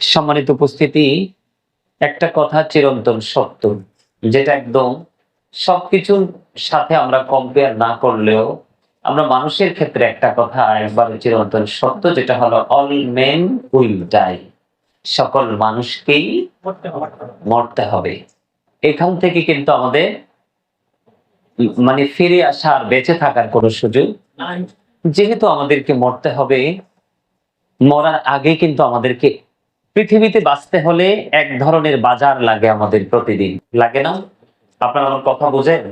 সম্মানিত উপস্থিতি, একটা কথা চিরন্তন সত্য, যেটা একদম সবকিছুর সাথে আমরা কম্পেয়ার না করলেও আমরা মানুষের ক্ষেত্রে একটা কথা একবারে চিরন্তন সত্য, যেটা হলো অল মেন উইল ডাই। সকল মানুষকেই মরতে হবে। এখান থেকে কিন্তু আমাদের ফিরে আসা আর বেঁচে থাকার কোনো সুযোগ নাই। যেহেতু আমাদেরকে মরতে হবে, মরার আগে কিন্তু আমাদেরকে পৃথিবীতে বাঁচতে হলে এক ধরনের বাজার লাগে আমাদের, প্রতিদিন লাগে না? আপনারা আমার কথা বুঝেন?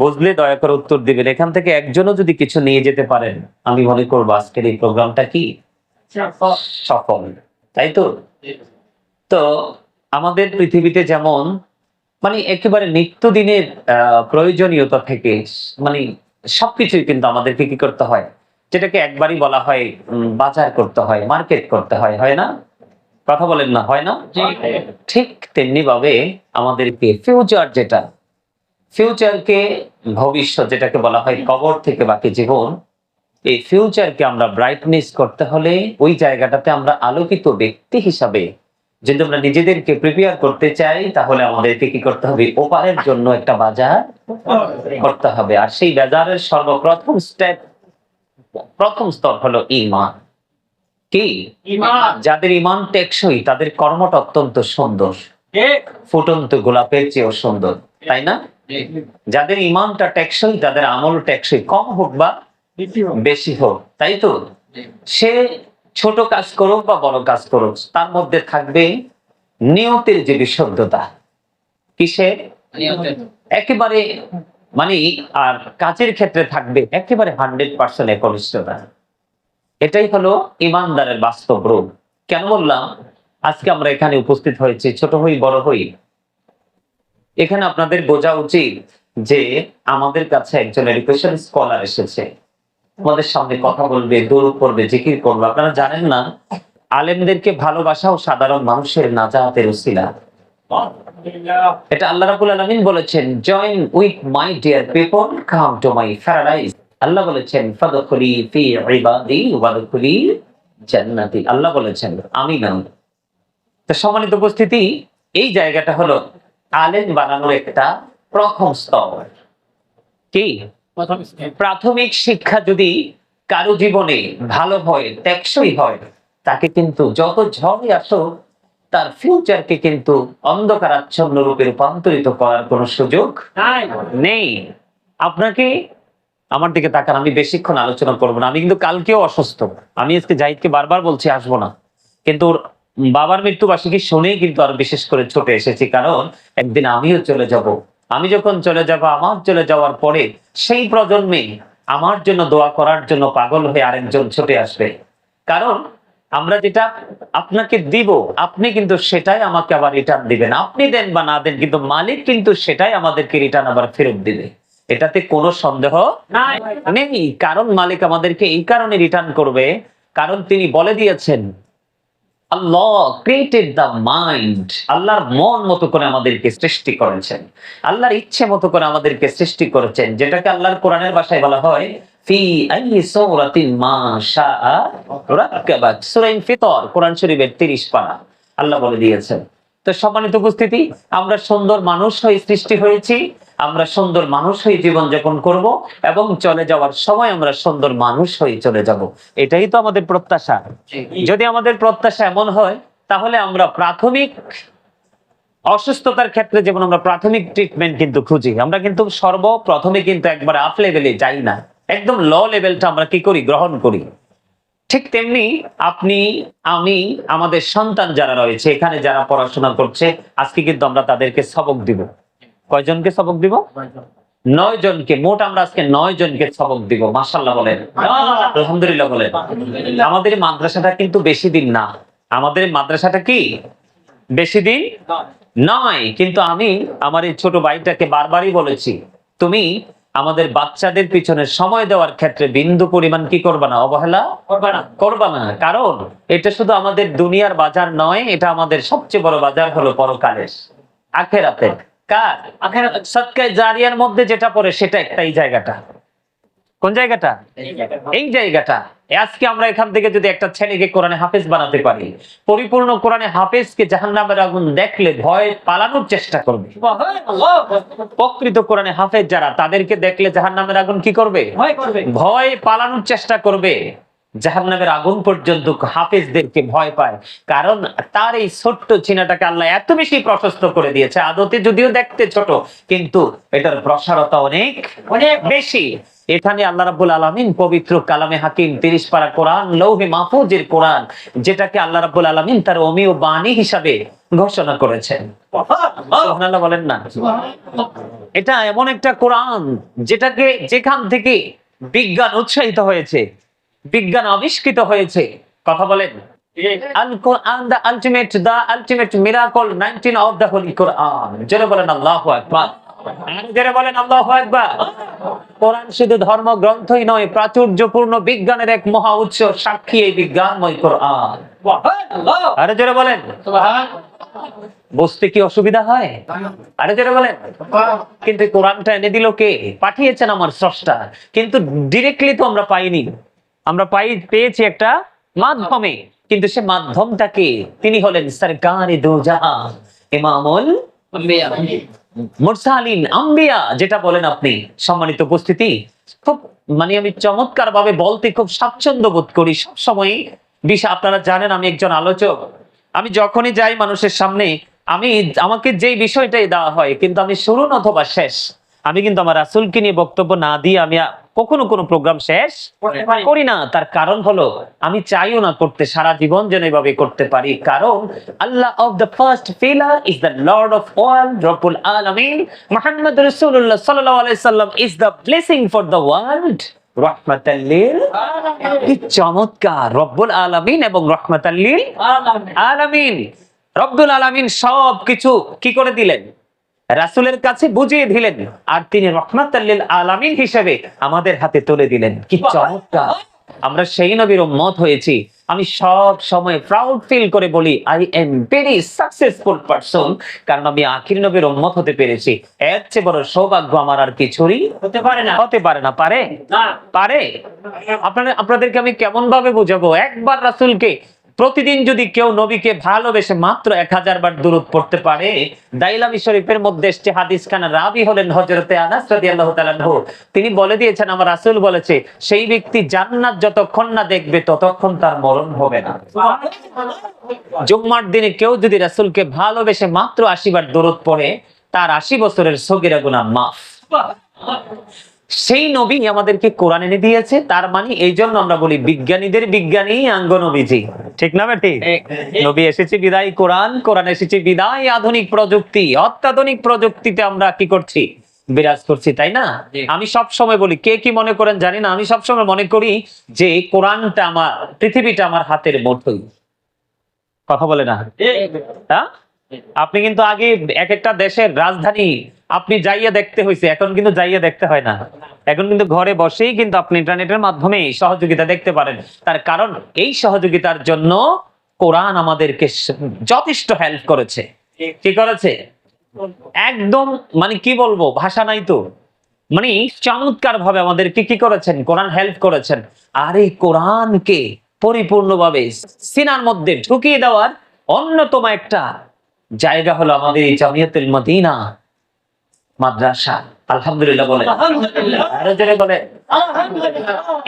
বুঝলে দয়া করে উত্তর দিবেন। এখান থেকে একজনও যদি কিছু নিয়ে যেতে পারেন, আমি মনে করবো আজকের এই প্রোগ্রামটা কি সফল, তাই তো? তো আমাদের পৃথিবীতে যেমন একেবারে নিত্যদিনের প্রয়োজনীয়তা থেকে মানে সবকিছুই কিন্তু আমাদেরকে কি করতে হয়, যেটাকে একবারই বলা হয় বাজার করতে হয়, মার্কেট করতে হয়, হয় না? কথা বলেন না, হয় না? ঠিক তেমনি ভাবে আমাদেরকে ফিউচার, যেটা ফিউচারকে ভবিষ্যৎ যেটাকে বলা হয় কবর থেকে বাকি জীবন, এই ফিউচারকে আমরা ব্রাইটনেস করতে হলে ওই জায়গাটাতে আমরা আলোকিত ব্যক্তি হিসাবে যদি আমরা নিজেদেরকে প্রিপেয়ার করতে চাই, তাহলে আমাদেরকে কি করতে হবে? ওপারের জন্য একটা বাজার করতে হবে। আর সেই বাজারের সর্বপ্রথম স্টেপ, প্রথম স্তর হলো ঈমান। কি ঈমান? যাদের ঈমান টেকসই তাদের কর্মটা অত্যন্ত সুন্দর, ফুটন্ত গোলাপের চেয়েও সুন্দর, তাই না? যাদের ঈমানটা টেকসই তাদের আমল টেকসই, কম হোক বা বেশি হোক, তাই তো? সে ছোট কাজ করুক বা বড় কাজ করুক, তার মধ্যে থাকবে নিয়তের যে বিশুদ্ধতা। কিসের? একেবারে আর কাজের ক্ষেত্রে থাকবে একেবারে 100% একনিষ্ঠতা। এটাই হলো ইমানদারের বাস্তব রূপ। কেন বললাম আজকে আমরা এখানে উপস্থিত হয়েছি, ছোট হই বড় হই, এখানে আপনাদের বোঝা উচিত যে আমাদের কাছে একজন এডুকেশন স্কলার এসেছে, আমাদের সামনে কথা বলবে, দরুদ পড়বে, জিকির করবে। আপনারা জানেন না, আলেমদেরকে ভালোবাসা ও সাধারণ মানুষের নাজাতের উসিলা। এটা আল্লাহ রাব্বুল আলামিন বলেছেন, join with my dear people, come to my paradise. আল্লাহ বলেছেন, ফাদখুলি ফি ইবাদি ওয়াদখুলি জান্নাতি। আল্লাহ বলেছেন, আমি নাম। তো সম্মানিত উপস্থিতি, এই জায়গাটা হলো আলেম বানানোর একটা প্রথম স্তর। কি প্রাথমিক শিক্ষা যদি কারো জীবনে ভালো হয়, টেকসই হয়, তাকে কিন্তু যত ঝড়ই আসুক তার ফিউচারকে কিন্তু অন্ধকারাচ্ছন্ন রূপে রূপান্তরিত করার কোনো সুযোগ নেই। আপনাকে আমার দিকে তাকান, আমি বেশিক্ষণ আলোচনা করবো না। আমি কিন্তু কালকেও অসুস্থ, আমি আজকে জাহিদকে বারবার বলছি আসবো না, কিন্তু ওর বাবার মৃত্যুবার্ষিকী শুনেই কিন্তু আরো বিশেষ করে ছুটে এসেছি, কারণ একদিন আমিও চলে যাব। আমি যখন চলে যাব, আমার চলে যাওয়ার পরে সেই প্রজন্মে আমার জন্য দোয়া করার জন্য পাগল হয়ে আরেকজন ছুটে আসবে। কারণ আমরা যেটা আপনাকে দিব, আপনি কিন্তু সেটাই আমাকে আবার রিটার্ন দিবেন। আপনি দেন বা না দেন, কিন্তু মালিক কিন্তু সেটাই আমাদেরকে রিটার্ন আবার ফেরত দিবে, এটাতে কোনো সন্দেহ নেই। কারণ মালিক আমাদেরকে এই কারণে রিটার্ন করবে, কারণ তিনি বলে দিয়েছেন, আল্লাহ ক্রিয়েটেড দ্য মাইন্ড। আল্লাহর মন মতো করে আমাদেরকে সৃষ্টি করেছেন, আল্লাহর ইচ্ছে মতো করে আমাদেরকে সৃষ্টি করেছেন, যেটাকে আল্লাহর কোরআনের ভাষায় বলা হয় ফি আইয়ি সূরাতিন মা শাআ রাক্কাবাত। সূরা ফিতর, কোরআন শরীফের 30 পারা আল্লাহ বলে দিয়েছেন। তো সম্মানিত উপস্থিতি, আমরা সুন্দর মানুষ হয়ে সৃষ্টি হয়েছি, আমরা সুন্দর মানুষ হয়ে জীবন যাপন করব, এবং চলে যাওয়ার সময় আমরা সুন্দর মানুষ হয়ে চলে যাব। এটাই তো আমাদের প্রত্যাশা। যদি আমাদের প্রত্যাশা এমন হয়, তাহলে আমরা প্রাথমিক অসুস্থতার ক্ষেত্রে যেমন আমরা প্রাথমিক ট্রিটমেন্ট কিন্তু খুঁজি, আমরা কিন্তু সর্বপ্রথমে কিন্তু একবার আপ লেভেলে যাই না, একদম ল লেভেলটা আমরা কি করি? গ্রহণ করি। ঠিক তেমনি আপনি, আমি, আমাদের সন্তান যারা রয়েছে এখানে, যারা পড়াশোনা করছে, আজকে কিন্তু আমরা তাদেরকে সবক দিব। কয়জনকে সবক দিব? 9 জনকে। মোট আমরা আজকে 9 জনকে সবক দিব। মাশাআল্লাহ বলেন, আলহামদুলিল্লাহ বলেন। আমাদের মাদ্রাসাটা কিন্তু বেশি দিন না, আমাদের মাদ্রাসাটা কি বেশি দিন নয়, কিন্তু আমি আমার এই ছোট ভাইটাকে বারবারই বলেছি, তুমি আমাদের বাচ্চাদের পিছনে সময় দেওয়ার ক্ষেত্রে বিন্দু পরিমাণ কি করবা না, অবহেলা করবা না। কারণ এটা শুধু আমাদের দুনিয়ার বাজার নয়, এটা আমাদের সবচেয়ে বড় বাজার হলো পরকালের, আখিরাতের। কার? আখিরাত। সাদকায়ে জারিয়ার মধ্যে যেটা পড়ে সেটা একটাই জায়গাটা, কোন জায়গাটা? এই জায়গাটা। আজকে আমরা এখান থেকে যদি একটা ছেলেকে কোরআনে হাফেজ বানাতে পারি, পরিপূর্ণ কোরআনে হাফেজকে জাহান্নামের আগুন দেখলে ভয় পালানোর চেষ্টা করবে। প্রকৃত কোরআনে হাফেজ যারা, তাদেরকে দেখলে জাহান্নামের আগুন কি করবে? ভয় পালানোর চেষ্টা করবে। জাহান্নামের আগুন পর্যন্ত হাফেজদেরকে ভয় পায়, কারণ তার এই ছোট্ট চিনাটাকে আল্লাহ এত বেশি প্রশস্ত করে দিয়েছে। আদতে যদিও দেখতে ছোট, কিন্তু এটার প্রসারতা অনেক অনেক বেশি। এখানে আল্লাহ রাব্বুল আলামিন পবিত্র কালামে হাকিম 30 পারা কোরআন, লৌহে মাহফুজের কোরআন, যেটাকে আল্লাহ রাব্বুল আলামিন তার অমীয় বাণী হিসাবে ঘোষণা করেছেন। সুবহানাল্লাহ বলেন না? এটা এমন একটা কোরআন যেটাকে, যেখান থেকে বিজ্ঞান উৎসাহিত হয়েছে, বিজ্ঞান আবিষ্কৃত হয়েছে। কথা বলেন। আল কোরআন, the ultimate miracle 19 of the holy Quran। জোরে বলেন আল্লাহু আকবার। জোরে বলেন আল্লাহু আকবার। কোরআন শুধু ধর্মগ্রন্থই নয়, প্রাচুর্যপূর্ণ বিজ্ঞানের এক মহা উৎস, সাক্ষী এই বিজ্ঞানময় কোরআন। আরে জোরে বলেন সুবহানাল্লাহ। বুঝতে কি অসুবিধা হয়? আরে জোরে বলেন। কিন্তু কোরআনটা এনে দিল কে? পাঠিয়েছেন আমার স্রষ্টা। কিন্তু ডিরেক্টলি তো আমরা পাইনি, আমরা পেয়েছি একটা মাধ্যমে। কিন্তু সে মাধ্যমটাকে, তিনি হলেন সরকারে দো জাহান, ইমামুল মুরসালিন, আম্বিয়া, যেটা বলেন আপনি। সম্মানিত উপস্থিতি, খুব আমি চমৎকার ভাবে বলতে খুব স্বাচ্ছন্দ্য বোধ করি সবসময়। আপনারা জানেন আমি একজন আলোচক। আমি যখনই যাই মানুষের সামনে, আমাকে যেই বিষয়টাই দেওয়া হয়, কিন্তু আমি শুরু অথবা শেষ, আমি কিন্তু আমার রাসূলকে নিয়ে বক্তব্য না দিয়ে আমি কখনো কোনো প্রোগ্রাম শেষ করি না। তার কারণ হলো, আমি চাইও না করতে, সারা জীবন যেন এভাবে করতে পারি। কারণ আল্লাহ of the first pillar is the lord of all, রব্বুল আলামিন মুহাম্মদ রাসূলুল্লাহ সাল্লাল্লাহু আলাইহি সাল্লাম is the blessing for the world, রাহমাতাল লিল আলামিন। কি চমৎকার! রব্বুল আলামিন এবং রাহমাতাল লিল আলামিন। রব্বুল আলামিন সবকিছু কি করে দিলেন? রাসূলের কাছে বুঝিয়ে দিলেন, আর তিনি রাহমাতাল লিল আলামিন হিসেবে আমাদের হাতে তুলে দিলেন। কি চমৎকার! আমরা সেই নবীর উম্মত হয়েছি। আমি সব সময় প্রাউড ফিল করে বলি, I am very successful person, কারণ আমি আখির নবীর উম্মত হতে পেরেছি। এর চেয়ে বড় সৌভাগ্য আমার আর কিছুরই হতে পারে না। হতে পারে না? পারে না? পারে। আপনাদেরকে আমি কেমন ভাবে বুঝাবো? একবার রাসূলকে, প্রতিদিন যদি কেউ নবীকে ভালোবেসে মাত্র 1000 বার দুরূদ পড়তে পারে, দাইলামি শরীফের মধ্যে এসেছে হাদিস খানা, রাবি হলেন হযরতে আনাস রাদিয়াল্লাহু তাআলা আনহু। তিনি বলে দিয়েছেন, আমার রাসূল বলেছে, সেই ব্যক্তি জান্নাত যতক্ষণ না দেখবে ততক্ষণ তার মরণ হবে না। জুম্মার দিনে কেউ যদি রাসূলকে ভালোবেসে মাত্র 80 বার দুরূদ পড়ে, তার 80 বছরের সগীরা গুনাহ মাফ। সেই নবী আমাদেরকে কোরআন এনে দিয়েছে। তার মানে এই জন্য আমরা বলি, বিজ্ঞানীদের বিজ্ঞানী আঙ্গ নবীজি। ঠিক না বেটি? নবী এসেছে বিদায় কোরআন, কোরআন এসেছে বিদায় আধুনিক প্রযুক্তি। অত্যাধুনিক প্রযুক্তিতে আমরা কি করছি? বিরাজ করছি, তাই না? আমি সব সময় বলি, কে কি মনে করেন জানি না, আমি সব সময় মনে করি যে কোরআনটা আমার, পৃথিবীটা আমার হাতের মুঠোয়। কথা বলে না? হ্যাঁ, আপনি কিন্তু আগে এক একটা দেশের রাজধানী আপনি যাইয়া দেখতে হয়েছে, এখন কিন্তু যাইয়া দেখতে হয় না। এখন কিন্তু ঘরে বসেই কিন্তু আপনি ইন্টারনেটের মাধ্যমে সহযোগিতা দেখতে পারেন। তার কারণ এই সহযোগিতার জন্য কোরআন আমাদেরকে যথেষ্ট হেল্প করেছে। কি করেছে? একদম কি বলবো, ভাষা নাই তো। চমৎকার ভাবে আমাদেরকে কি করেছেন? কোরআন হেল্প করেছেন। আর এই কোরআনকে পরিপূর্ণভাবে সিনার মধ্যে ঢুকিয়ে দেওয়ার অন্যতম একটা জায়গা হলো আমাদের এই জামিয়াতুল মদিনা মাদ্রাসা। আলহামদুলিল্লাহ বলে।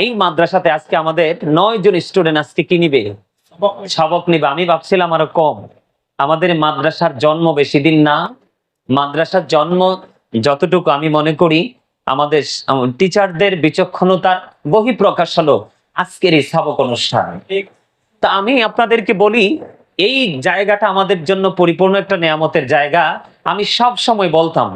এই মাদ্রাসাতে আজকে আমাদের 9 জন স্টুডেন্ট আজকে কি নিবে? সবক নিবে। আমি ভাবছিলাম আরো কম। আমাদের মাদ্রাসার জন্ম বেশি দিন না। মাদ্রাসার জন্ম যতটুকু আমি মনে করি, আমাদের টিচারদের বিচক্ষণতার বহিঃপ্রকাশ হলো আজকের এই সবক অনুষ্ঠান। তা আমি আপনাদেরকে বলি, এই জায়গাটা আমাদের জন্য পরিপূর্ণ একটা নিয়ামতের জায়গা। আমি সব সময় বলতাম,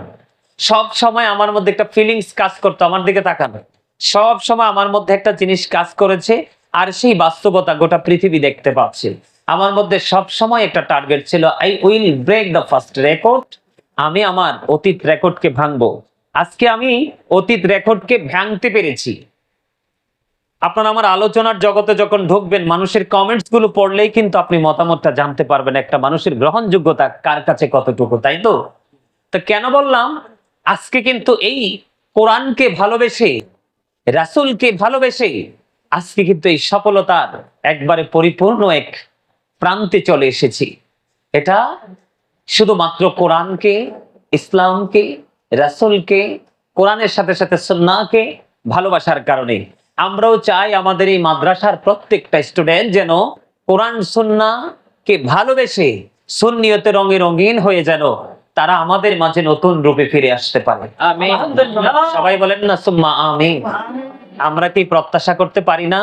সব সময় আমার মধ্যে একটা ফিলিংস কাজ করতো, আমার দিকে তাকানো। সব সময় আমার মধ্যে একটা জিনিস কাজ করেছে, আর সেই বাস্তবতা গোটা পৃথিবী দেখতে পাচ্ছে। আমার মধ্যে সব সময় একটা টার্গেট ছিল, I will break the first record. আমি আমার অতীত রেকর্ডকে ভাঙবো। আজকে আমি অতীত রেকর্ডকে ভাঙতে পেরেছি। আপনারা আমার আলোচনার জগতে যখন ঢুকবেন, মানুষের কমেন্টস গুলো পড়লেই কিন্তু আপনি মতামতটা জানতে পারবেন, একটা মানুষের গ্রহণযোগ্যতা কার কাছে কতটুকু, তাই তো? তো কেন বললাম, আজকে কিন্তু এই কোরআনকে ভালোবেসে রাসূলকে ভালোবেসে আজকে কিন্তু এই সফলতার একবারে পরিপূর্ণ এক প্রান্তে চলে এসেছি। এটা শুধুমাত্র কোরআনকে, ইসলামকে, রাসূলকে, কোরআনের সাথে সাথে সুন্নাহকে ভালোবাসার কারণে। আমরাও চাই আমাদের এই মাদ্রাসার প্রত্যেকটা স্টুডেন্ট যেন কোরআন সুন্নাহকে ভালোবেসে সুন্নিয়তে রঙে রঙিন হয়ে যেন তারা আমাদের মাঝে নতুন রূপে ফিরে আসতে পারে। আমিন। সবাই বলেন না সুম্মা আমিন। আমরা কি প্রত্যাশা করতে পারি না?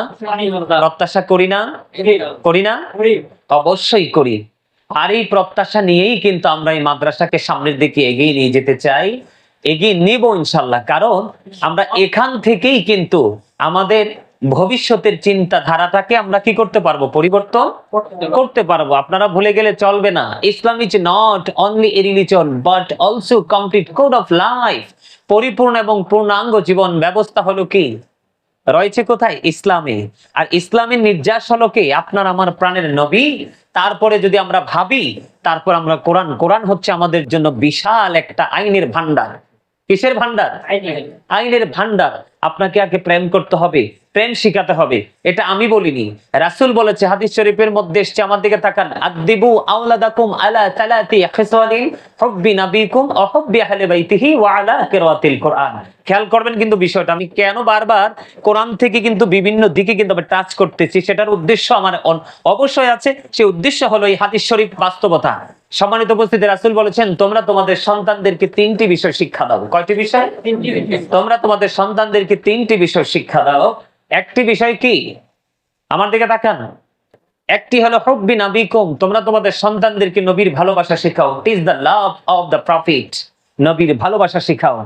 প্রত্যাশা করি না? করি না? অবশ্যই করি। আর এই প্রত্যাশা নিয়েই কিন্তু আমরা এই মাদ্রাসাকে সামনের দিকে এগিয়ে নিয়ে যেতে চাই, এগিয়ে নিব ইনশাল্লাহ। কারণ আমরা এখান থেকেই কিন্তু আমাদের ভবিষ্যতের চিন্তাধারাটাকে আমরা কি করতে পারবো? পরিবর্তন করতে পারবো। আপনারা ভুলে গেলে চলবে না, ইসলাম is not only a religion but also complete code of life. পরিপূর্ণ এবং পূর্ণাঙ্গ জীবন ব্যবস্থা হলো কি রয়েছে কোথায়? ইসলামে। আর ইসলামের নির্যাস হলো কি? আপনার আমার প্রাণের নবী। তারপরে যদি আমরা ভাবি, তারপর আমরা কোরআন। কোরআন হচ্ছে আমাদের জন্য বিশাল একটা আইনের ভান্ডার। কিসের ভান্ডার? আইনের ভান্ডার। আপনাকে আগে প্রেম করতে হবে, প্রেম শিখাতে হবে। এটা আমি বলিনি, রাসূল বলেছে, হাদিস শরীফের মধ্যে এসেছে। আমার দিকে তাকান। আদিবু আওলাদাকুম আলা তালাতি খিসালিন হুব্বি নাবিকুম ওয়া হুব্বি আহলি বাইতিহি ওয়া আলা কিরাআতিল কোরআন। খেয়াল করবেন কিন্তু বিষয়টা আমি কেন বারবার কোরআন থেকে কিন্তু বিভিন্ন দিকে কিন্তু আমি টাচ করতেছি, সেটার উদ্দেশ্য আমার অবশ্যই আছে। সেই উদ্দেশ্য হলো এই হাদিস শরীফ বাস্তবতা। সম্মানিত উপস্থিতি, রাসূল বলেছেন, তোমরা তোমাদের সন্তানদেরকে তিনটি বিষয় শিক্ষা দাও। কয়টি বিষয়? তিনটি বিষয়। তোমরা তোমাদের সন্তানদেরকে তিনটি বিষয় শিক্ষা দাও। একটি বিষয় কি? আমার দিকে তাকান। একটি হলো হুব্বি নাবিকুম, তোমরা তোমাদের সন্তানদেরকে নবীর ভালোবাসা শেখাও। Teach the love of the profit, নবীর ভালোবাসা শেখাও।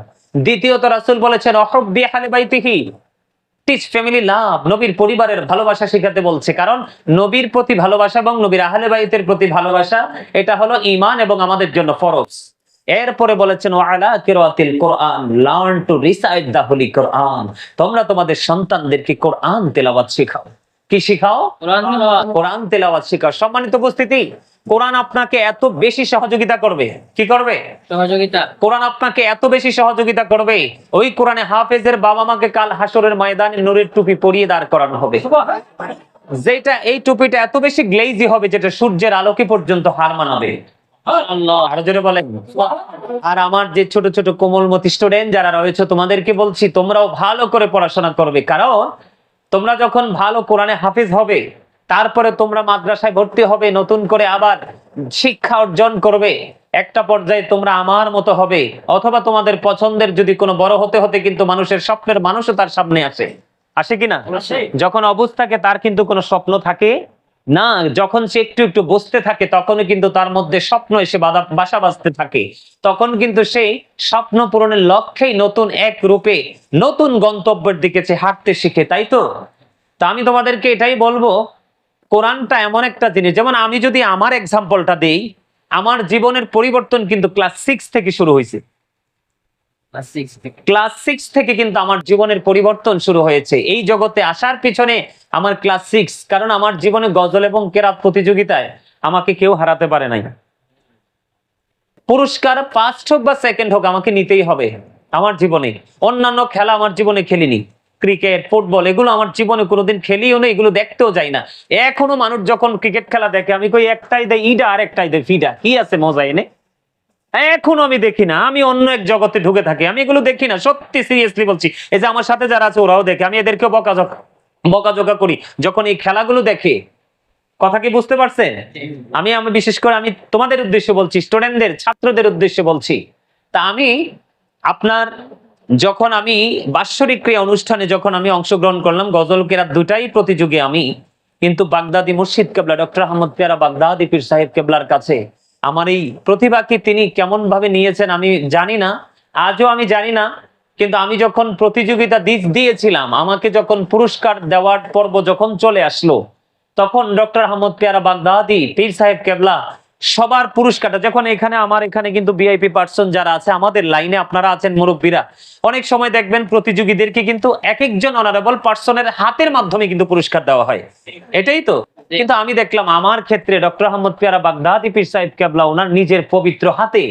দ্বিতীয়ত রাসূল বলেছেন হুব্বি আহলি বাইতিহি, টিচ ফ্যামিলি লাভ, নবীর পরিবারের ভালোবাসা শেখাতে বলছে। কারণ নবীর প্রতি ভালোবাসা এবং নবীর আহলে বাইতের প্রতি ভালোবাসা এটা হলো ঈমান এবং আমাদের জন্য ফরজ। এরপরে বলেছেন ওয়ালা কিরাআতিল কোরআন, learn to recite the holy কোরআন, তোমরা তোমাদের সন্তানদেরকে কোরআন তেলাওয়াত শেখাও। কি শেখাও? কোরআন তেলাওয়াত শেখাও। সম্মানিত উপস্থিতি, কোরআন আপনাকে এত বেশি সহযোগিতা করবে। কি করবে? সহযোগিতা। কোরআন আপনাকে এত বেশি সহযোগিতা করবে, ওই কোরআনে হাফেজের বাবা মাকে কাল হাসরের ময়দানে নূরের টুপি পরিয়ে দাঁড় করানো হবে, যেটা এই টুপিটা এত বেশি গ্লেজি হবে যেটা সূর্যের আলোকে পর্যন্ত হার মানাবে। আরো জোরে বলেন। আর আমার যে ছোট ছোট কোমলমতি স্টুডেন্ট যারা রয়েছে, তোমাদেরকে বলছি তোমরাও ভালো করে পড়াশোনা করবে। কারণ তোমরা যখন ভালো কোরআনে হাফেজ হবে, তারপরে তোমরা মাদ্রাসায় ভর্তি হবে, নতুন করে আবার শিক্ষা অর্জন করবে। একটা পর্যায়ে তোমরা আমার মতো হবে, অথবা তোমাদের পছন্দের যদি কোনো বড় হতে হতে কিন্তু মানুষের স্বপ্নের মানুষও তার সামনে আসে। আসে কিনা? যখন অবুঝ থাকে তার কিন্তু কোনো স্বপ্ন থাকে না। যখন সে একটু একটু বসতে থাকে তখনই কিন্তু তার মধ্যে স্বপ্ন এসে বাসা বাঁধতে থাকে। তখন কিন্তু সেই স্বপ্ন পূরণের লক্ষ্যেই নতুন এক রূপে নতুন গন্তব্যের দিকে হাঁটতে শিখে। তাই তো? তা আমি তোমাদেরকে এটাই বলবো, কোরআনটা এমন একটা জিনিস, যেমন আমি যদি আমার এক্সাম্পলটা দেই, আমার জীবনের পরিবর্তন কিন্তু ক্লাস 6 থেকে শুরু হয়েছে। ক্লাস 6 থেকে কিন্তু আমার জীবনের পরিবর্তন শুরু হয়েছে। এই জগতে আসার পিছনে আমার ক্লাস 6, কারণ আমার জীবনে গজল এবং কেরাত প্রতিযোগিতায় আমাকে কেউ হারাতে পারে নাই। পুরস্কার ফার্স্ট হোক বা সেকেন্ড হোক আমাকে নিতেই হবে আমার জীবনে। অন্যান্য খেলা আমার জীবনে খেলিনি, ক্রিকেট ফুটবল এগুলো আমার জীবনে কোনোদিন খেলিও না, এগুলো দেখতেও যাই না। এখনো মানুষ যখন ক্রিকেট খেলা দেখে আমি কই একটাই দেয় ইডা আর একটাই দেয় ফিডা, কি আছে মজা এনে? এখনো আমি দেখি না, আমি অন্য এক জগতে ঢুকে থাকি, আমি এগুলো দেখি না। সত্যি সিরিয়াসলি বলছি, এই যে আমার সাথে যারা আছে ওরাও দেখে, আমি এদেরকেও বকাঝকা করি যখন এই খেলাগুলো দেখে। কথা কি বুঝতে পারছেন? আমি বিশেষ করে আমি তোমাদের উদ্দেশ্যে বলছি, স্টুডেন্টদের ছাত্রদের উদ্দেশ্যে বলছি। তা আমি আপনার যখন আমি বাৎসরিক ক্রিয়া অনুষ্ঠানে যখন আমি অংশগ্রহণ করলাম, গজল কেরাত দুটাই প্রতিযোগী আমি, কিন্তু বাগদাদি মুর্শিদ কেবলা ডক্টর আহমদ পেয়ারা বাগদাদি পীর সাহেব কেবলার কাছে আমার এই প্রতিভাকে তিনি কেমন ভাবে নিয়েছেন আমি জানি না, আজও আমি জানি না। কিন্তু আমি যখন প্রতিযোগিতা দিয়েছিলাম, আমাকে যখন পুরস্কার দেওয়ার পর্ব যখন চলে আসলো, তখন ডক্টর আহমদ পেয়ারা বাগদাদি পীর সাহেব কেবলা সবার পুরস্কারটা যখন আমার এখানে কিন্তু ভিআইপি পার্সন যারা আছে আমাদের লাইনে, আপনারা আছেন মুরব্বীরা, অনেক সময় দেখবেন প্রতিযোগীদেরকে কিন্তু এক একজন অনারেবল পার্সনের হাতের মাধ্যমে কিন্তু পুরস্কার দেওয়া হয়, এটাই তো। কিন্তু আমি দেখলাম আমার ক্ষেত্রে ডক্টর আহমদ পেয়ারা বাগদাদি পীর সাহেব কেবলা ওনার নিজের পবিত্র হাতে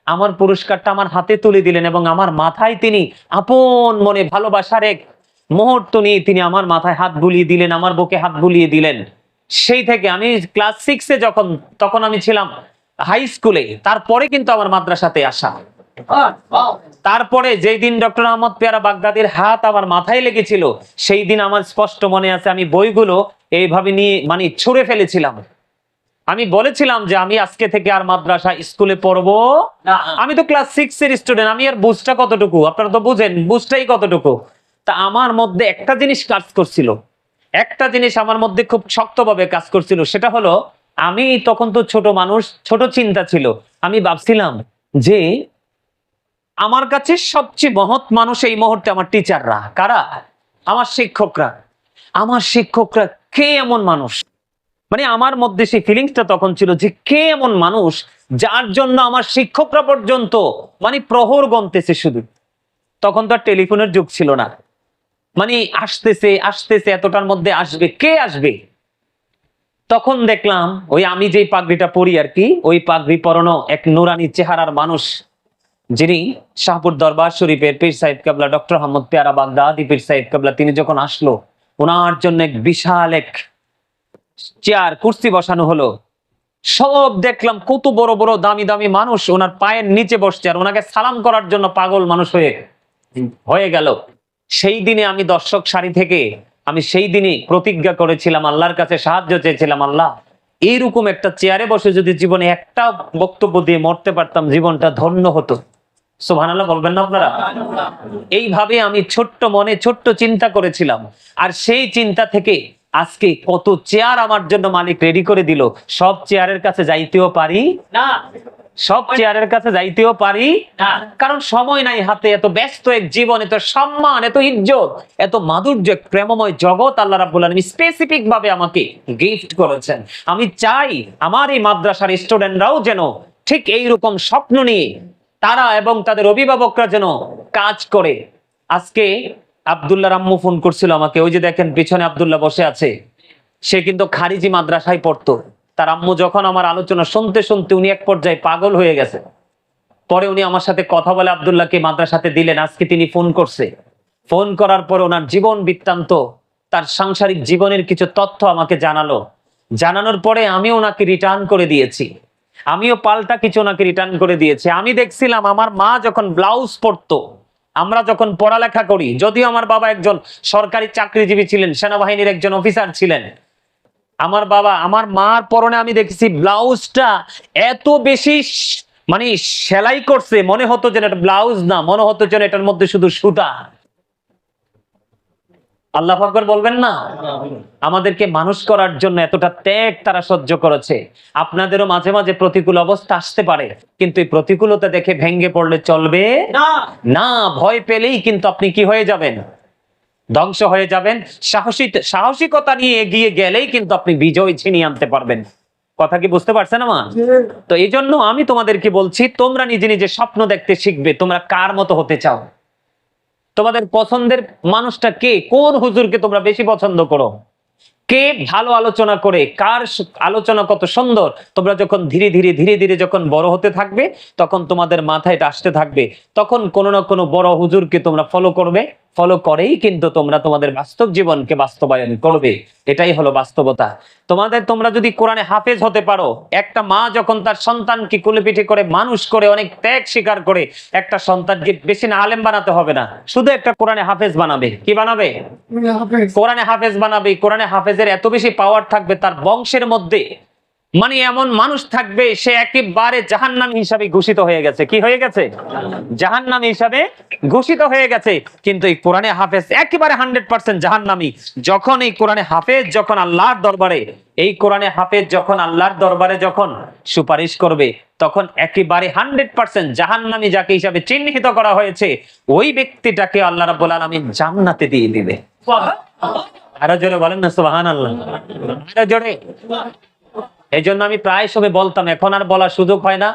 আমার পুরস্কারটা আমার হাতে তুলে দিলেন এবং আমার মাথায় তিনি আপন মনে ভালোবাসার এক মুহূর্ত নিয়ে তিনি আমার মাথায় হাত বুলিয়ে দিলেন, আমার বুকে হাত বুলিয়ে দিলেন। সেই থেকে আমি ক্লাস 6-এ তখন আমি ছিলাম হাই স্কুলে, তারপরে কিন্তু আমার মাদ্রাসাতে আসা। তারপরে যেই দিন ডক্টর আহমদ পেয়ারা বাগদাদির হাত আমার মাথায় লেগেছিল, সেই দিন আমার স্পষ্ট মনে আছে, আমি বইগুলো এইভাবে নিয়ে মানে ছুঁড়ে ফেলেছিলাম। আমি বলেছিলাম যে আমি আজকে থেকে আর মাদ্রাসা স্কুলে পড়বো না। আমি তো ক্লাস 6-এর স্টুডেন্ট, আমি আর বুঝটা কতটুকু, আপনারা তো বুঝেন বুঝটাই কতটুকু। তা আমার মধ্যে একটা জিনিস কাজ করছিল, একটা জিনিস আমার মধ্যে খুব শক্তভাবে কাজ করছিল, সেটা হলো আমি তখন তো ছোট মানুষ, ছোট চিন্তা ছিল। আমি ভাবছিলাম যে আমার কাছে সবচেয়ে মহৎ মানুষ এই মুহূর্তে আমার টিচাররা। কারা? আমার শিক্ষকরা। আমার শিক্ষকরা কে এমন মানুষ, মানে আমার মধ্যে সেই ফিলিংসটা তখন ছিল যে কে এমন মানুষ যার জন্য আমার শিক্ষকরা পর্যন্ত মানে প্রহর গন্তেছে শুধু। তখন তো আর টেলিফোনের যুগ ছিল না, মানে আসতেছে আসতেছে এতটার মধ্যে আসবে, কে আসবে। তখন দেখলাম ওই আমি যেই পাগড়িটা পরি আর কি, ওই পাগড়ি পরানো এক নুরানি চেহারার মানুষ, যিনি শাহপুর দরবার শরীফের পীর সাহেব কেবলা ডক্টর আহমদ পেয়ারা বাগদাদি পীর সাহেব কেবলা, তিনি যখন আসলো, ওনার জন্য এক বিশাল এক চেয়ার কুর্সি বসানো হলো। সব দেখলাম কত বড় বড় দামি দামি মানুষ ওনার পায়ের নিচে বসছে, আর ওনাকে সালাম করার জন্য পাগল মানুষ হয়ে গেল। সেই দিনে আমি দর্শক সারি থেকে আমি সেই দিনে প্রতিজ্ঞা করেছিলাম, আল্লাহর কাছে সাহায্য চেয়েছিলাম, আল্লাহ এইরকম একটা চেয়ারে বসে যদি জীবনে একটা বক্তব্য দিয়ে মরতে পারতাম, জীবনটা ধন্য হতো। সুবহানাল্লাহ বলবেন না আপনারা? এইভাবে আমি ছোট্ট মনে ছোট্ট চিন্তা করেছিলাম, আর সেই চিন্তা থেকে আজকে কত চেয়ার আমার জন্য মালিক রেডি করে দিল। সব চেয়ারের কাছে যাইতেও পারি না, সব চেয়ারের কাছে যাইতেও পারি না, কারণ সময় নাই হাতে। এত ব্যস্ত এক জীবন, এত সম্মান, এত ইজ্জত, এত মাধুর্য, প্রেমময় জগৎ আল্লাহ রাব্বুল আলামিন স্পেসিফিক ভাবে আমাকে গিফট করেছেন। আমি চাই আমার এই মাদ্রাসার স্টুডেন্টরাও যেন ঠিক এইরকম স্বপ্ন নিয়ে তারা এবং তাদের অভিভাবকরা যেন কাজ করে। আজকে আব্দুল্লাহর আম্মু ফোন করছিল আমাকে, ওই যে দেখেন পিছনে আব্দুল্লাহ বসে আছে, সে কিন্তু খারিজি মাদ্রাসায় পড়তো। তার আম্মু যখন আমার আলোচনা শুনতে শুনতে উনি এক পর্যায়ে পাগল হয়ে গেছে। পরে উনি আমার সাথে কথা বলে আব্দুল্লাহকে মাদ্রাসাতে দিলেন। আজকে তিনি ফোন করছে, ফোন করার পর ওনার জীবন বৃত্তান্ত, তার সাংসারিক জীবনের কিছু তথ্য আমাকে জানালো। জানানোর পরে আমি ওনাকে রিটার্ন করে দিয়েছি, আমিও পাল্টা কিছু ওনাকে রিটার্ন করে দিয়েছি। আমি দেখছিলাম আমার মা যখন ব্লাউজ পরতো, আমরা যখন পড়ালেখা করি, যদিও আমার বাবা একজন সরকারি চাকরিজীবী ছিলেন, সেনাবাহিনীর একজন অফিসার ছিলেন, আমার বাবা আমার মার পরনে আমি দেখেছি ব্লাউজটা এত বেশি মানে সেলাই করছে, মনে হতো যেন এটা ব্লাউজ না, মনে হতো যেন এটার মধ্যে শুধু সুতা। আল্লাহু আকবার বলবেন না? আমাদেরকে মানুষ করার জন্য এতটা ত্যাগ তারা সহ্য করেছে। আপনাদেরও মাঝে মাঝে প্রতিকূল অবস্থা আসতে পারে, কিন্তু এই প্রতিকূলতা দেখে ভেঙে পড়লে চলবে না। না, ভয় পেলেই কিন্তু আপনি কি হয়ে যাবেন? ধ্বংস হয়ে যাবেন। সাহসিকতা নিয়ে এগিয়ে গেলেই কিন্তু আপনি বিজয় ছিনিয়ে আনতে পারবেন। কথা কি বুঝতে পারছেন আমার? তো এই জন্য আমি তোমাদেরকে বলছি, তোমরা নিজে নিজে স্বপ্ন দেখতে শিখবে। তোমরা কার মতো হতে চাও? তোমাদের পছন্দের মানুষটা কে? কোন হুজুরকে তোমরা বেশি পছন্দ করো? কে ভালো আলোচনা করে, কার আলোচনা কত সুন্দর? তোমরা যখন ধীরে ধীরে ধীরে ধীরে যখন বড় হতে থাকবে, তখন তোমাদের মাথায় এটা আসতে থাকবে, তখন কোনো না কোনো বড় হুজুরকে তোমরা ফলো করবে। ফলো করেই কিন্তু তোমরা তোমাদের বাস্তব জীবনকে বাস্তবায়ন করবে। এটাই হলো বাস্তবতা। তোমরা যদি কোরআনে হাফেজ হতে পারো, একটা মা যখন তার সন্তানকে কোলে পিঠে করে মানুষ করে, অনেক ত্যাগ স্বীকার করে, একটা সন্তানকে বেশি না আলেম বানাতে হবে না, শুধু একটা কোরআনে হাফেজ বানাবে। কি বানাবে? কোরআনে হাফেজ বানাবে। কোরআনে হাফেজের এত বেশি পাওয়ার থাকবে, তার বংশের মধ্যে মানে এমন মানুষ থাকবে, সে একেবারে জাহান্নামী হিসাবে ঘোষিত হয়ে গেছে। কি হয়ে গেছে? জাহান্নামী হিসাবে ঘোষিত হয়ে গেছে। কিন্তু এই কোরআনে হাফেজ একেবারে 100% জাহান্নামী। যখন এই কোরআনে হাফেজ যখন আল্লাহর দরবারে, এই কোরআনে হাফেজ যখন আল্লাহর দরবারে যখন সুপারিশ করবে, তখন একেবারে 100% জাহান্নামী যাকে হিসাবে চিহ্নিত করা হয়েছে, ওই ব্যক্তিটাকে আল্লাহ রাব্বুল আলামিন জান্নাতে দিয়ে দিবে। আরো জোরে বলেন না সুবহানাল্লাহ। আরো জোরে। এই জন্য আমি প্রায় সময় বলতাম, এখন আর বলার সুযোগ হয় না।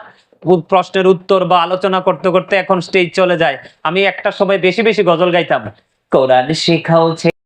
প্রশ্নের উত্তর বা আলোচনা করতে করতে এখন স্টেজ চলে যায়। আমি একটা সময় বেশি বেশি গজল গাইতাম, কোরআন শিখাও